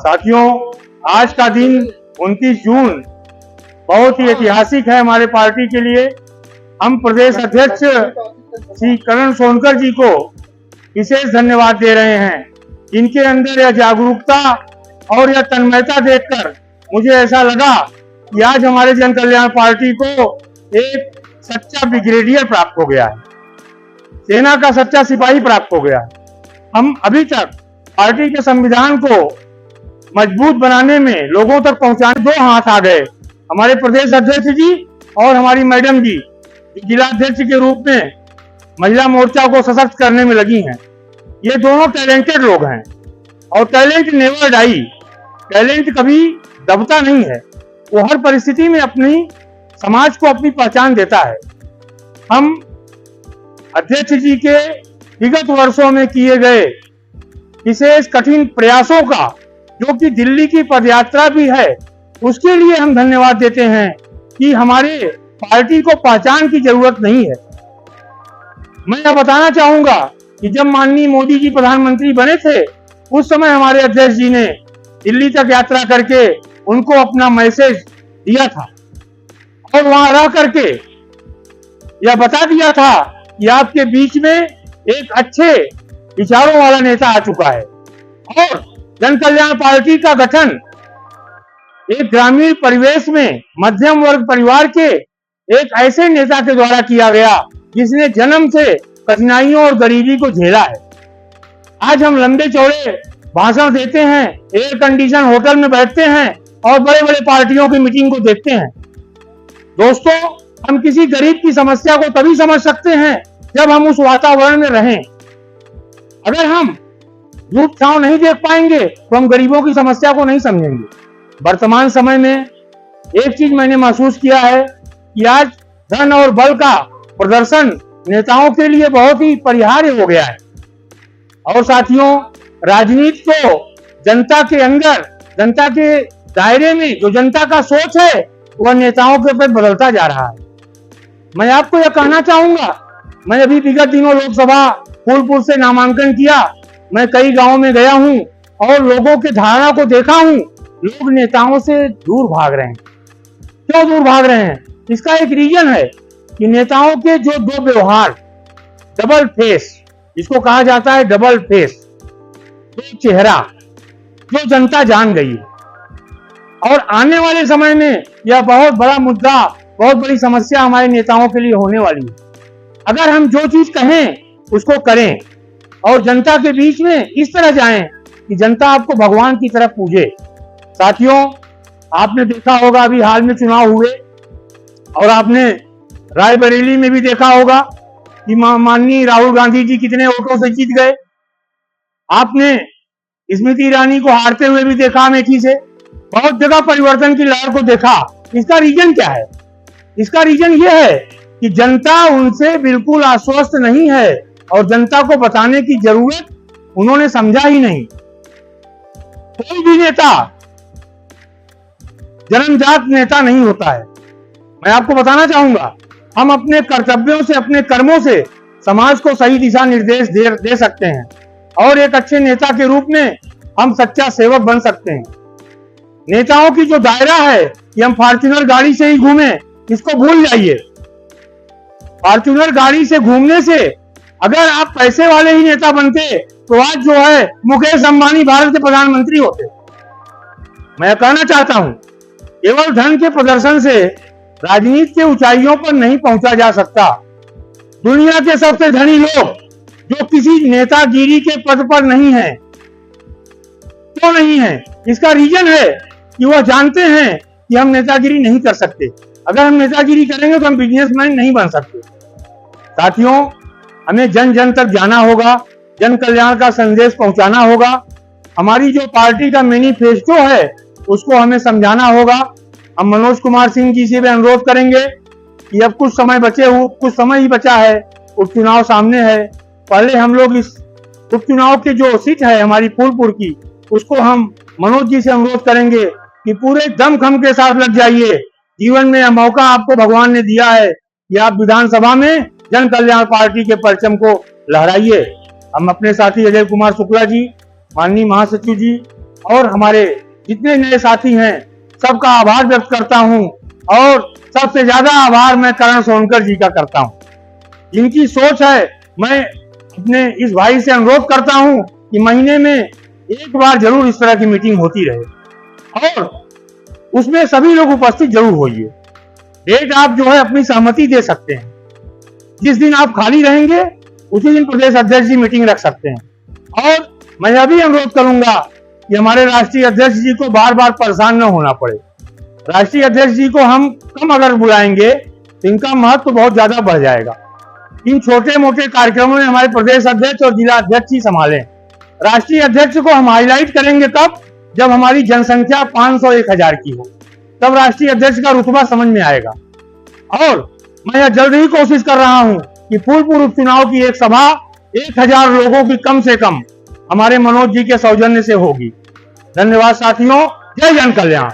साथियों, आज का दिन 29 जून बहुत ही ऐतिहासिक है हमारे पार्टी के लिए। हम प्रदेश अध्यक्ष श्री करण सोनकर जी को विशेष धन्यवाद दे रहे हैं। इनके अंदर यह जागरूकता और यह तन्मयता देखकर मुझे ऐसा लगा कि आज हमारे जन कल्याण पार्टी को एक सच्चा ब्रिगेडियर प्राप्त हो गया है, सेना का सच्चा सिपाही प्राप्त हो गया है। हम अभी तक पार्टी के संविधान को मजबूत बनाने में, लोगों तक पहुंचाने दो हाथ आ गए। हमारे प्रदेश अध्यक्ष जी और हमारी मैडम जी जिला अध्यक्ष के रूप में महिला मोर्चा को सशक्त करने में लगी हैं। ये दोनों टैलेंटेड लोग हैं और टैलेंट नेवर डाई, टैलेंट कभी दबता नहीं है। वो हर परिस्थिति में अपनी समाज को अपनी पहचान देता है। हम अध्यक्ष जी के विगत वर्षों में किए गए विशेष कठिन प्रयासों का, जो कि दिल्ली की पदयात्रा भी है, उसके लिए हम धन्यवाद देते हैं कि हमारे पार्टी को पहचान की जरूरत नहीं है। मैं यह बताना चाहूंगा कि जब माननीय मोदी जी प्रधानमंत्री बने थे, उस समय हमारे अध्यक्ष जी ने दिल्ली तक यात्रा करके उनको अपना मैसेज दिया था और वहां रह करके यह बता दिया था कि आपके बीच में एक अच्छे विचारों वाला नेता आ चुका है। और जन कल्याण पार्टी का गठन एक ग्रामीण परिवेश में मध्यम वर्ग परिवार के एक ऐसे नेता के द्वारा किया गया जिसने जन्म से कठिनाइयों और गरीबी को झेला है। आज हम लंबे चौड़े भाषण देते हैं, एयर कंडीशन होटल में बैठते हैं और बड़े बड़े पार्टियों की मीटिंग को देखते हैं। दोस्तों, हम किसी गरीब की समस्या को तभी समझ सकते हैं जब हम उस वातावरण में रहें। अगर हम धूप छांव नहीं देख पाएंगे तो हम गरीबों की समस्या को नहीं समझेंगे। वर्तमान समय में एक चीज मैंने महसूस किया है कि आज धन और बल का प्रदर्शन नेताओं के लिए बहुत ही परिहार्य हो गया है। और साथियों, राजनीति को जनता के अंदर, जनता के दायरे में जो जनता का सोच है वह नेताओं के प्रति बदलता जा रहा है। मैं आपको यह कहना चाहूंगा, मैं अभी विगत दिनों लोकसभा फूलपुर से नामांकन किया। मैं कई गांवों में गया हूं और लोगों की धारणा को देखा हूं। लोग नेताओं से दूर भाग रहे हैं। क्यों दूर भाग रहे हैं? इसका एक रीजन है कि नेताओं के जो दो व्यवहार, डबल फेस, जिसको कहा जाता है डबल फेस, दो चेहरा, जो जनता जान गई है। और आने वाले समय में यह बहुत बड़ा मुद्दा, बहुत बड़ी समस्या हमारे नेताओं के लिए होने वाली है। अगर हम जो चीज कहें उसको करें और जनता के बीच में इस तरह जाएं कि जनता आपको भगवान की तरह पूजे। साथियों, आपने देखा होगा अभी हाल में चुनाव हुए और आपने रायबरेली में भी देखा होगा कि माननीय राहुल गांधी जी कितने वोटों से जीत गए। आपने स्मृति ईरानी को हारते हुए भी देखा अमेठी से। बहुत जगह परिवर्तन की लहर को देखा। इसका रीजन क्या है? इसका रीजन यह है कि जनता उनसे बिल्कुल आश्वस्त नहीं है और जनता को बताने की जरूरत उन्होंने समझा ही नहीं। कोई भी नेता जन्मजात नेता नहीं होता है। मैं आपको बताना चाहूंगा, हम अपने कर्तव्यों से, अपने कर्मों से समाज को सही दिशा निर्देश दे सकते हैं और एक अच्छे नेता के रूप में हम सच्चा सेवक बन सकते हैं। नेताओं की जो दायरा है कि हम फॉर्च्यूनर गाड़ी से ही घूमें, इसको भूल जाइए। फॉर्च्यूनर गाड़ी से घूमने से अगर आप पैसे वाले ही नेता बनते तो आज जो है मुकेश अंबानी भारत के प्रधानमंत्री होते। मैं कहना चाहता हूं, केवल धन के प्रदर्शन से राजनीति के ऊंचाइयों पर नहीं पहुंचा जा सकता। दुनिया के सबसे धनी लोग जो किसी नेतागिरी के पद पर नहीं है, क्यों नहीं है? इसका रीजन है कि वह जानते हैं कि हम नेतागिरी नहीं कर सकते। अगर हम नेतागिरी करेंगे तो हम बिजनेसमैन नहीं बन सकते। साथियों, हमें जन जन तक जाना होगा, जन कल्याण का संदेश पहुंचाना होगा। हमारी जो पार्टी का मैनिफेस्टो है उसको हमें समझाना होगा। हम मनोज कुमार सिंह जी से भी अनुरोध करेंगे कि अब कुछ समय ही बचा है, उपचुनाव सामने है। पहले हम लोग इस उपचुनाव की जो सीट है हमारी फूलपुर की, उसको हम मनोज जी से अनुरोध करेंगे कि पूरे दमखम के साथ लग जाइए। जीवन में यह मौका आपको भगवान ने दिया है कि आप विधानसभा में जन कल्याण पार्टी के परचम को लहराइए। हम अपने साथी अजय कुमार शुक्ला जी, माननीय महासचिव जी, और हमारे जितने नए साथी हैं सबका आभार व्यक्त करता हूं। और सबसे ज्यादा आभार मैं करण सोनकर जी का करता हूं, जिनकी सोच है। मैं अपने इस भाई से अनुरोध करता हूं कि महीने में एक बार जरूर इस तरह की मीटिंग होती रहे और उसमें सभी लोग उपस्थित जरूर होइए। डेट आप जो है अपनी सहमति दे सकते हैं, जिस दिन आप खाली रहेंगे उसी दिन प्रदेश अध्यक्ष जी मीटिंग रख सकते हैं। और मैं यह भी अनुरोध करूंगा कि हमारे राष्ट्रीय अध्यक्ष जी को बार बार परेशान न होना पड़े। राष्ट्रीय अध्यक्ष जी को हम कम अगर बुलाएंगे तो इनका महत्व बहुत ज्यादा बढ़ जाएगा। इन छोटे मोटे कार्यक्रमों में हमारे प्रदेश अध्यक्ष और जिला अध्यक्ष ही संभालें। राष्ट्रीय अध्यक्ष को हम हाईलाइट करेंगे तब जब हमारी जनसंख्या 500-1000 की हो, तब राष्ट्रीय अध्यक्ष का रुतबा समझ में आएगा। और मैं यह जल्द ही कोशिश कर रहा हूं कि फूलपुर उपचुनाव की एक सभा 1000 लोगों की कम से कम हमारे मनोज जी के सौजन्य से होगी। धन्यवाद साथियों, जय जन कल्याण।